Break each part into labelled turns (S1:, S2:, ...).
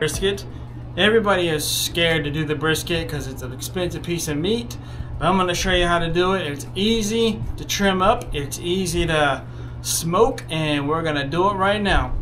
S1: Brisket. Everybody is scared to do the brisket because it's an expensive piece of meat, but I'm going to show you how to do it. It's easy to trim up, it's easy to smoke, and we're going to do it right now.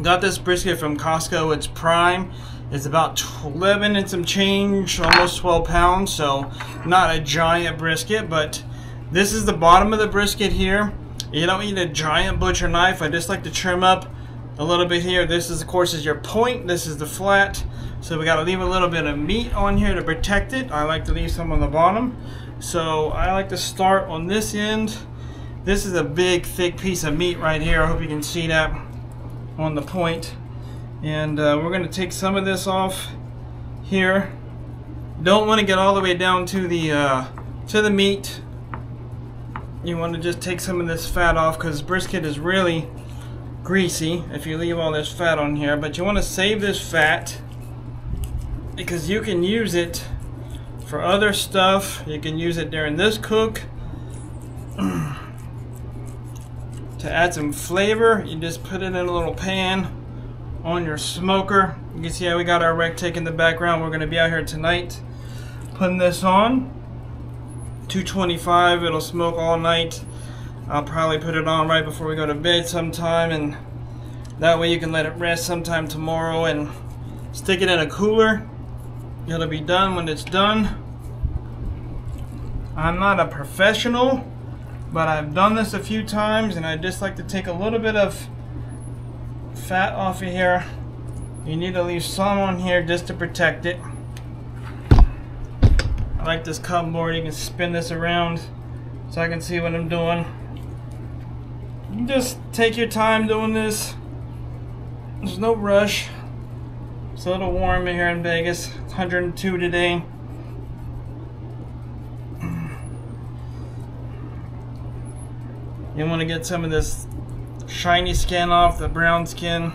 S1: Got this brisket from Costco. It's prime. It's about 11 and some change, almost 12 pounds, so not a giant brisket, but this is the bottom of the brisket here. You don't need a giant butcher knife. I just like to trim up a little bit here. This is, of course, is your point. This is the flat. So we got to leave a little bit of meat on here to protect it. I like to leave some on the bottom. So I like to start on this end. This is a big, thick piece of meat right here. I hope you can see that on the point. And we're going to take some of this off here. Don't want to get all the way down to the meat. You want to just take some of this fat off because brisket is really greasy if you leave all this fat on here. But you want to save this fat because you can use it for other stuff. You can use it during this cook to add some flavor. You just put it in a little pan on your smoker. You can see how we got our Recteq in the background. We're going to be out here tonight putting this on 225. It'll smoke all night. I'll probably put it on right before we go to bed sometime, and that way you can let it rest sometime tomorrow and stick it in a cooler. It'll be done when it's done. I'm not a professional, but I've done this a few times, and I just like to take a little bit of fat off of here. You need to leave some on here just to protect it. I like this cutting board. You can spin this around so I can see what I'm doing. You just take your time doing this. There's no rush. It's a little warm here in Vegas. It's 102 today. You want to get some of this shiny skin off, the brown skin.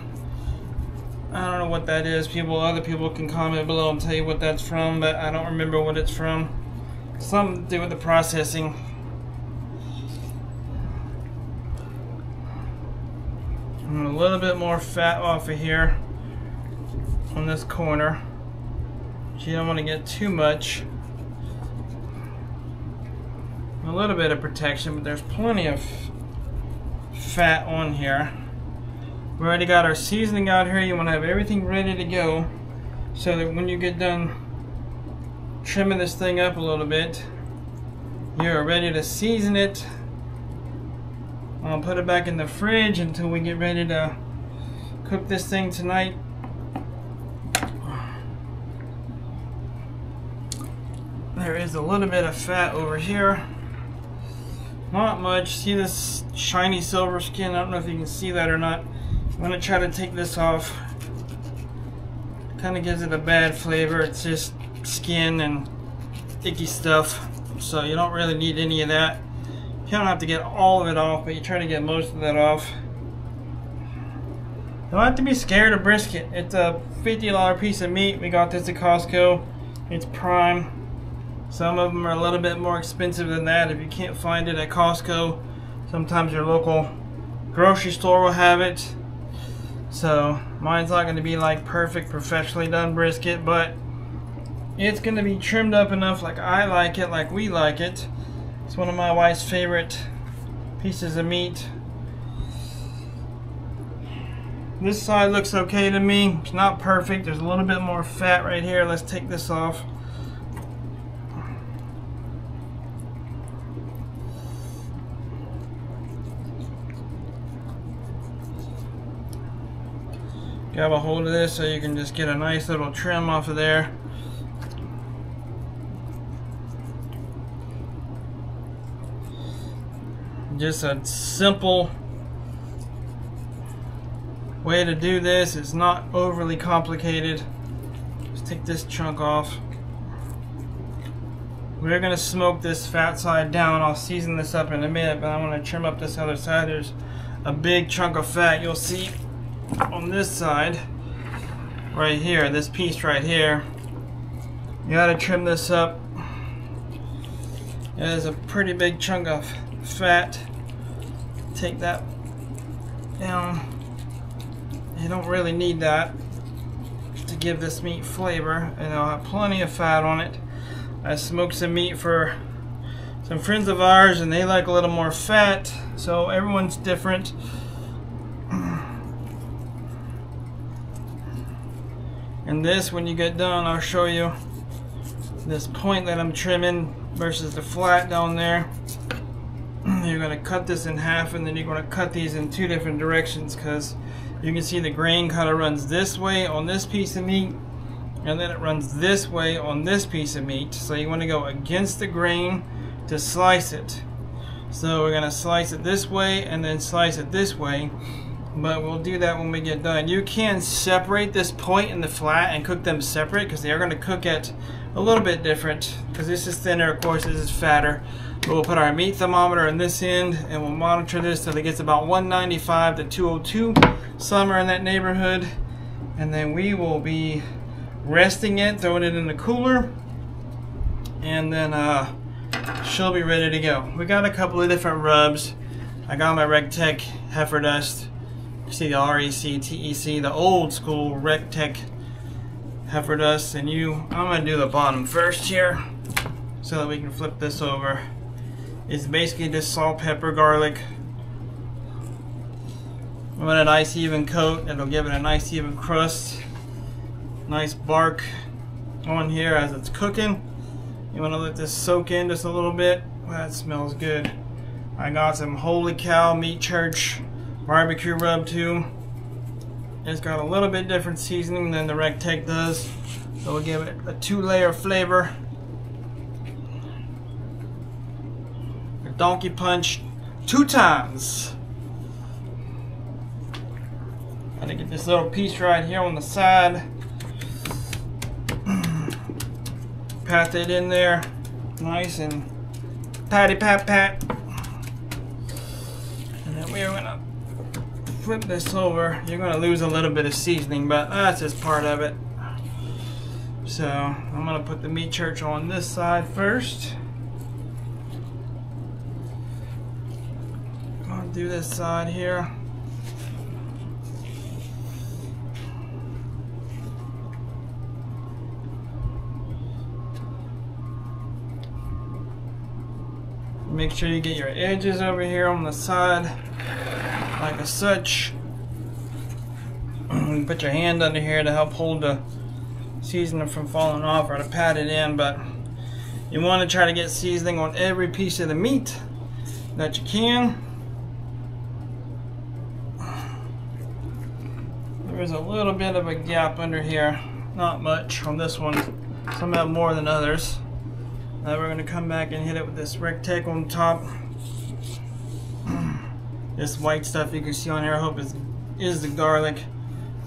S1: I don't know what that is. Other people can comment below and tell you what that's from, but I don't remember what it's from. Something to do with the processing. And a little bit more fat off of here on this corner. You don't want to get too much. A little bit of protection, but there's plenty of fat on here. We already got our seasoning out here. You want to have everything ready to go so that when you get done trimming this thing up a little bit, you're ready to season it. I'll put it back in the fridge until we get ready to cook this thing tonight. There is a little bit of fat over here. Not much. See this shiny silver skin? I don't know if you can see that or not. I'm going to try to take this off. Kind of gives it a bad flavor. It's just skin and icky stuff. So you don't really need any of that. You don't have to get all of it off, but you try to get most of that off. You don't have to be scared of brisket. It's a $50 piece of meat. We got this at Costco. It's prime. Some of them are a little bit more expensive than that. If you can't find it at Costco, sometimes your local grocery store will have it. So mine's not going to be like perfect, professionally done brisket, but it's going to be trimmed up enough like I like it, like we like it. It's one of my wife's favorite pieces of meat. This side looks okay to me. It's not perfect. There's a little bit more fat right here. Let's take this off. Grab a hold of this so you can just get a nice little trim off of there. Just a simple way to do this. It's not overly complicated. Just take this chunk off. We're going to smoke this fat side down. I'll season this up in a minute, but I want to trim up this other side. There's a big chunk of fat you'll see on this side right here, this piece right here. You gotta trim this up. It is a pretty big chunk of fat. Take that down. You don't really need that. give this meat flavor, and it'll have plenty of fat on it. I smoked some meat for some friends of ours, and they like a little more fat, so everyone's different. And this, when you get done, I'll show you this point that I'm trimming versus the flat down there. You're going to cut this in half, and then you're going to cut these in two different directions, because you can see the grain kind of runs this way on this piece of meat, and then it runs this way on this piece of meat. So you want to go against the grain to slice it. So we're going to slice it this way and then slice it this way, but we'll do that when we get done. You can separate this point and the flat and cook them separate, because they are going to cook it a little bit different, because this is thinner, of course, this is fatter. But we'll put our meat thermometer in this end, and we'll monitor this till it gets about 195 to 202, somewhere in that neighborhood, and then we will be resting it, throwing it in the cooler, and then she'll be ready to go. We got a couple of different rubs. I got my Recteq heifer dust. You see the Recteq, the old school Recteq heifer dust, and I'm gonna do the bottom first here so that we can flip this over. It's basically just salt, pepper, garlic. We want a nice even coat. It'll give it a nice even crust. Nice bark on here as it's cooking. You want to let this soak in just a little bit. That smells good. I got some Holy Cow Meat Church barbecue rub too. It's got a little bit different seasoning than the Recteq does, so we'll give it a 2-layer flavor. A donkey punch 2 times. Gotta get this little piece right here on the side. Pat it in there nice and patty pat pat. And then we're gonna flip this over. You're gonna lose a little bit of seasoning, but that's just part of it. So I'm gonna put the meat church on this side first. I'll do this side here. Make sure you get your edges over here on the side, like such. Put your hand under here to help hold the seasoning from falling off, or to pat it in, but you want to try to get seasoning on every piece of the meat that you can. There's a little bit of a gap under here, not much on this one. Some have more than others. Now we're going to come back and hit it with this Recteq on top. This white stuff you can see on here, I hope is the garlic.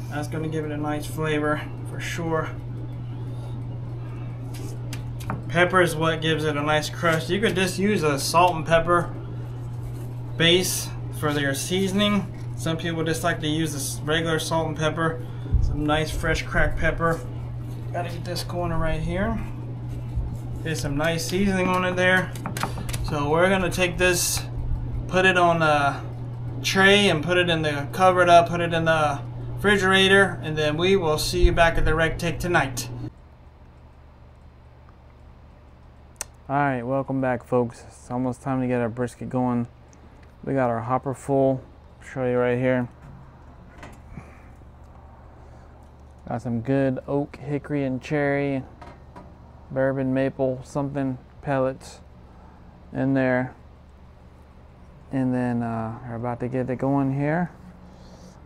S1: That's going to give it a nice flavor for sure. Pepper is what gives it a nice crust. You could just use a salt and pepper base for their seasoning. Some people just like to use this regular salt and pepper. Some nice fresh cracked pepper. Gotta get this corner right here. Get some nice seasoning on it there. So we're gonna take this, put it on a tray and put it in the, cover it up, put it in the refrigerator, and then we will see you back at the Recteq tonight. Alright, welcome back folks. It's almost time to get our brisket going. We got our hopper full. I'll show you right here. Got some good oak, hickory, and cherry, bourbon, maple, something pellets in there. And then we're about to get it going here.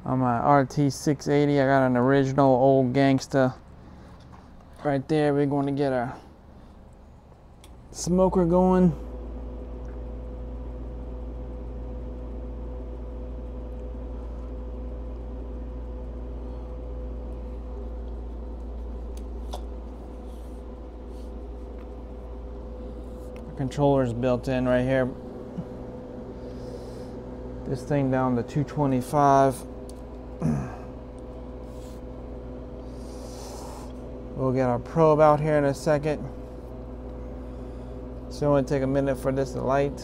S1: On my RT680, I got an original old gangsta right there. We're going to get our smoker going. Controllers built in right here. This thing down to 225. We'll get our probe out here in a second. So it'll take a minute for this to light.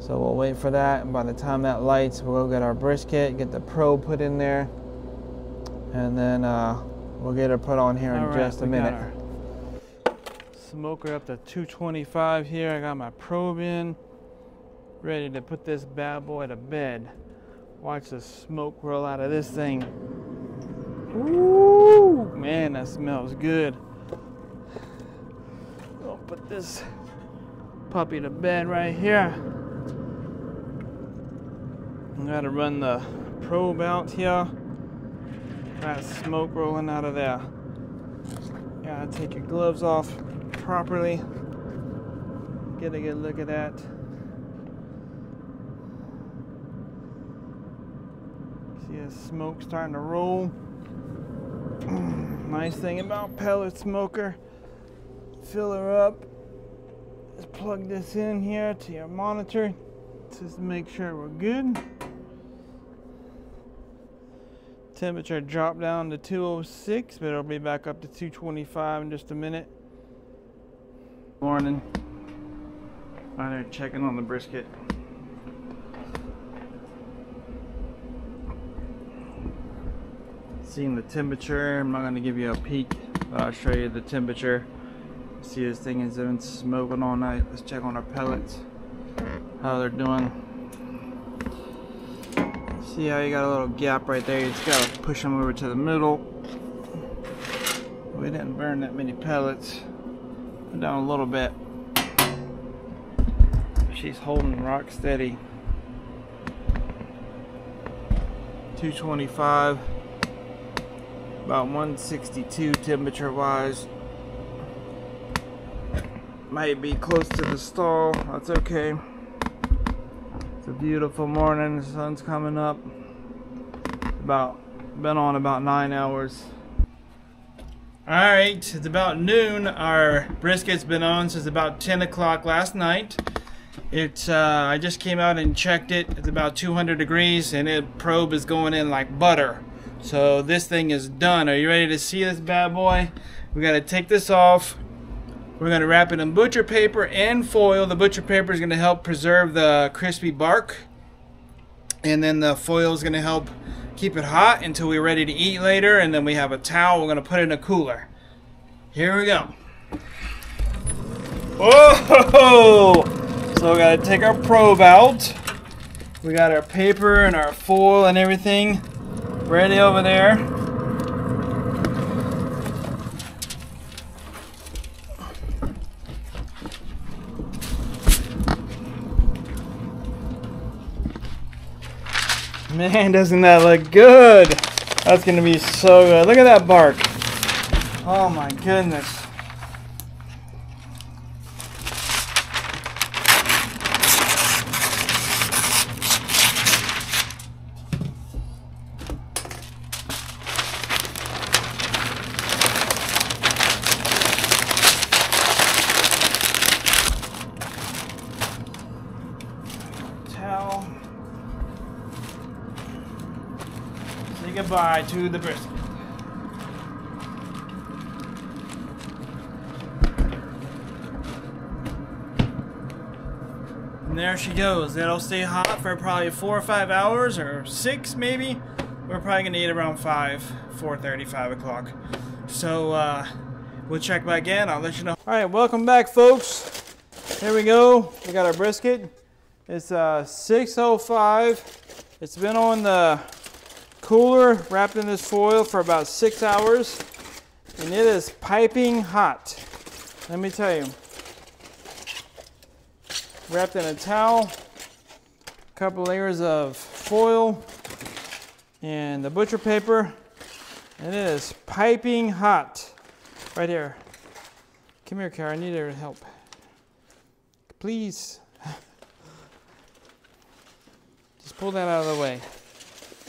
S1: So we'll wait for that, and by the time that lights, we'll go get our brisket, get the probe put in there, and then We'll get her put on here in
S2: All
S1: just a minute.
S2: Smoker up to 225 here. I got my probe in, ready to put this bad boy to bed. Watch the smoke roll out of this thing. Ooh, man, that smells good. I'll put this puppy to bed right here. I gotta run the probe out here. Got smoke rolling out of there. Gotta take your gloves off properly. Get a good look at that. See the smoke starting to roll. Nice thing about pellet smoker. Fill her up. Just plug this in here to your monitor. Just to make sure we're good. Temperature dropped down to 206, but it'll be back up to 225 in just a minute. Morning. Out there checking on the brisket. Seeing the temperature. I'm not going to give you a peek, but I'll show you the temperature. See, this thing has been smoking all night. Let's check on our pellets, how they're doing. See how you got a little gap right there? You just gotta push them over to the middle. We didn't burn that many pellets. We're down a little bit. She's holding rock steady. 225, about 162 temperature wise. Might be close to the stall. That's okay. It's a beautiful morning. The sun's coming up. Been on about 9 hours.
S1: Alright, it's about noon. Our brisket's been on since about 10 o'clock last night. I just came out and checked it. It's about 200 degrees and the probe is going in like butter. So this thing is done. Are you ready to see this bad boy? We gotta take this off. We're going to wrap it in butcher paper and foil. The butcher paper is going to help preserve the crispy bark. And then the foil is going to help keep it hot until we're ready to eat later. And then we have a towel. We're going to put it in a cooler. Here we go. Whoa! So we got to take our probe out. We got our paper and our foil and everything ready over there. Man, doesn't that look good? That's gonna be so good. Look at that bark. Oh my goodness. Towel. Say goodbye to the brisket. And there she goes. It'll stay hot for probably 4 or 5 hours, or 6 maybe. We're probably gonna eat around 4:30, 5 o'clock. So we'll check back in. I'll let you know. All right, welcome back, folks. Here we go. We got our brisket. It's 6:05. It's been on the cooler, wrapped in this foil for about 6 hours, and it is piping hot. Let me tell you. Wrapped in a towel, a couple layers of foil, and the butcher paper, and it is piping hot. Right here. Come here, Kara. I need your help. Please. Just pull that out of the way.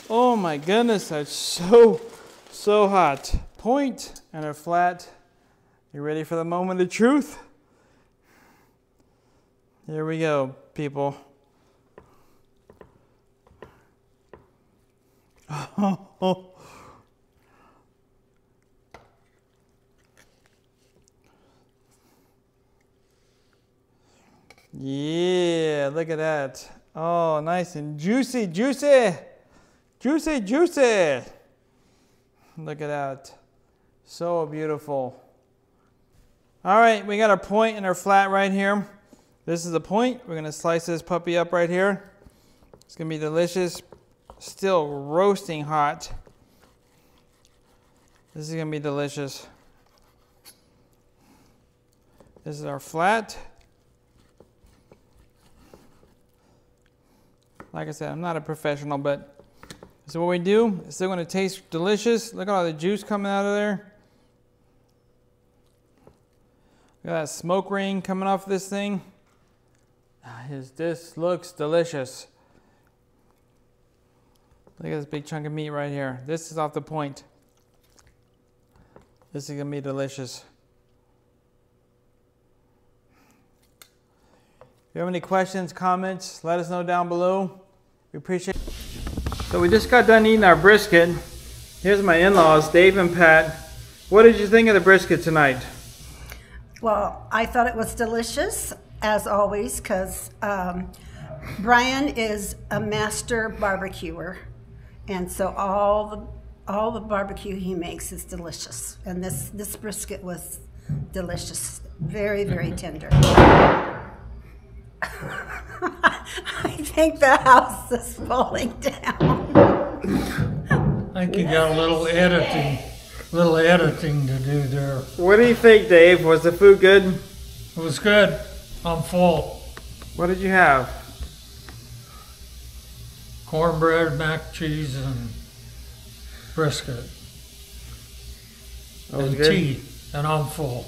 S1: Oh my goodness, that's so hot. Point and a flat. You ready for the moment of truth? Here we go, people. Oh. Yeah, look at that. Oh, nice and juicy, juicy. Juicy, juicy. Look at that.
S2: So beautiful. All right, we got our point and our flat right here. This is the point. We're gonna slice this puppy up right here. It's gonna be delicious. Still roasting hot. This is gonna be delicious. This is our flat. Like I said, I'm not a professional, but this is what we do. It's still gonna taste delicious. Look at all the juice coming out of there. Look at that smoke ring coming off this thing. This looks delicious. Look at this big chunk of meat right here. This is off the point. This is gonna be delicious. If you have any questions, comments, let us know down below. We appreciate it. So we just got done eating our brisket. Here's my in-laws, Dave and Pat. What did you think of the brisket tonight?
S3: Well, I thought it was delicious, as always, because Brian is a master barbecuer. And so all the barbecue he makes is delicious. And this brisket was delicious. Very, very tender. I think the house is falling down.
S4: I think you got a little editing to do there.
S2: What do you think, Dave? Was the food good?
S4: It was good. I'm full.
S2: What did you have?
S4: Cornbread, mac and cheese, and brisket.
S2: That was
S4: and
S2: good.
S4: tea, and I'm full.